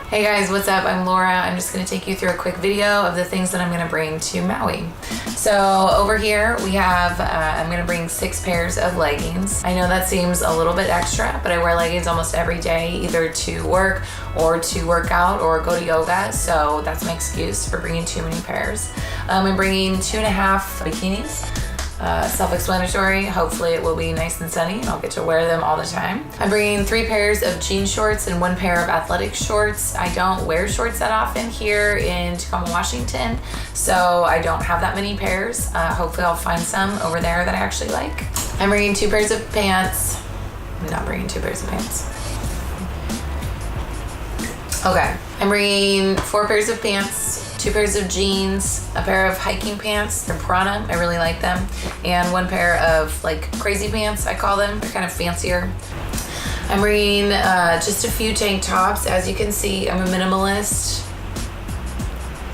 Hey guys, what's up? I'm Laura. I'm just going to take you through a quick video of the things that I'm going to bring to Maui. So over here we have, I'm going to bring 6 pairs of leggings. I know that seems a little bit extra, but I wear leggings almost every day, either to work or to work out or go to yoga. So that's my excuse for bringing too many pairs. I'm bringing 2.5 bikinis. Self-explanatory. Hopefully it will be nice and sunny and I'll get to wear them all the time. I'm bringing 3 pairs of jean shorts and 1 pair of athletic shorts. I don't wear shorts that often here in Tacoma, Washington, so I don't have that many pairs. Hopefully I'll find some over there that I actually like. I'm bringing 2 pairs of pants. I'm not bringing 2 pairs of pants. Okay, I'm bringing 4 pairs of pants, 2 pairs of jeans, a pair of hiking pants, they're Prana, I really like them, and 1 pair of like crazy pants, I call them, they're kind of fancier. I'm bringing just a few tank tops. As you can see, I'm a minimalist.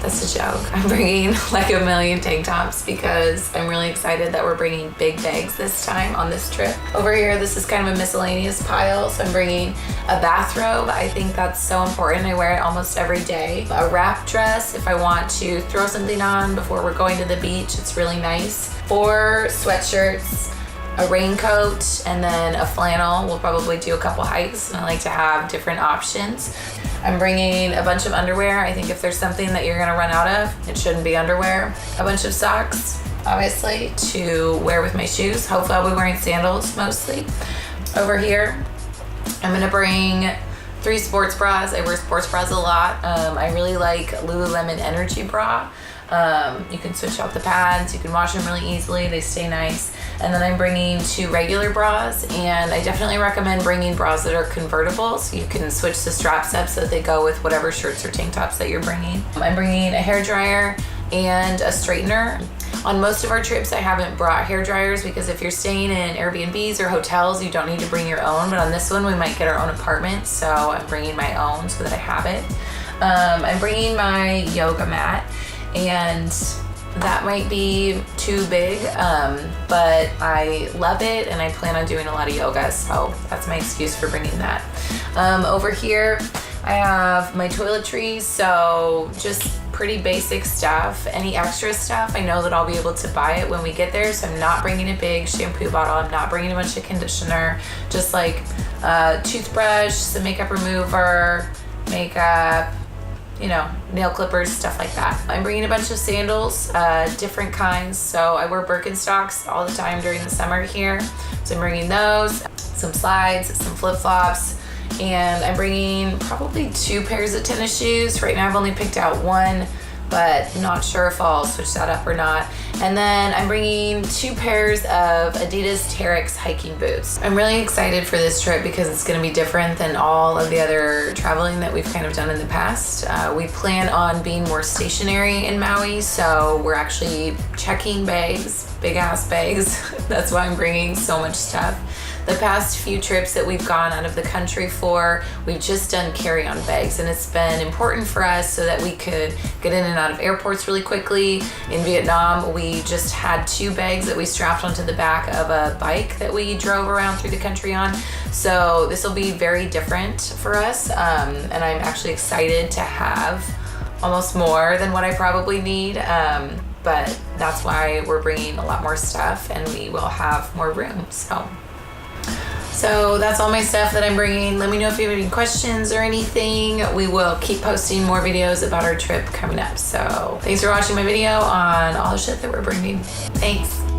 That's a joke. I'm bringing like a million tank tops because I'm really excited that we're bringing big bags this time on this trip. Over here, this is kind of a miscellaneous pile. So I'm bringing a bathrobe. I think that's so important. I wear it almost every day. A wrap dress if I want to throw something on before we're going to the beach. It's really nice. 4 sweatshirts, a raincoat, and then a flannel. We'll probably do a couple hikes and I like to have different options. I'm bringing a bunch of underwear. I think if there's something that you're gonna run out of, it shouldn't be underwear. A bunch of socks, obviously, to wear with my shoes. Hopefully I'll be wearing sandals mostly. Over here, I'm gonna bring 3 sports bras. I wear sports bras a lot. I really like Lululemon Energy Bra. You can switch out the pads, you can wash them really easily, they stay nice. And then I'm bringing 2 regular bras, and I definitely recommend bringing bras that are convertible so you can switch the straps up so that they go with whatever shirts or tank tops that you're bringing. I'm bringing a hair dryer and a straightener. On most of our trips, I haven't brought hair dryers because if you're staying in Airbnbs or hotels, you don't need to bring your own. But on this one, we might get our own apartment, so I'm bringing my own so that I have it. I'm bringing my yoga mat, and that might be too big, but I love it and I plan on doing a lot of yoga, so that's my excuse for bringing that. Over here, I have my toiletries, so just pretty basic stuff. Any extra stuff, I know that I'll be able to buy it when we get there, so I'm not bringing a big shampoo bottle, I'm not bringing a bunch of conditioner, just like a toothbrush, some makeup remover, makeup, you know, nail clippers, stuff like that. I'm bringing a bunch of sandals, different kinds. So I wear Birkenstocks all the time during the summer here. So I'm bringing those, some slides, some flip-flops, and I'm bringing probably 2 pairs of tennis shoes. Right now I've only picked out 1, but not sure if I'll switch that up or not. And then I'm bringing 2 pairs of Adidas Terrex hiking boots. I'm really excited for this trip because it's gonna be different than all of the other traveling that we've kind of done in the past. We plan on being more stationary in Maui, so we're actually checking bags, big ass bags. That's why I'm bringing so much stuff. The past few trips that we've gone out of the country for, we've just done carry-on bags, and it's been important for us so that we could get in and out of airports really quickly. In Vietnam, we just had 2 bags that we strapped onto the back of a bike that we drove around through the country on. So this will be very different for us, and I'm actually excited to have almost more than what I probably need. But that's why we're bringing a lot more stuff, and we will have more room. So that's all my stuff that I'm bringing. Let me know if you have any questions or anything. We will keep posting more videos about our trip coming up. So thanks for watching my video on all the shit that we're bringing. Thanks.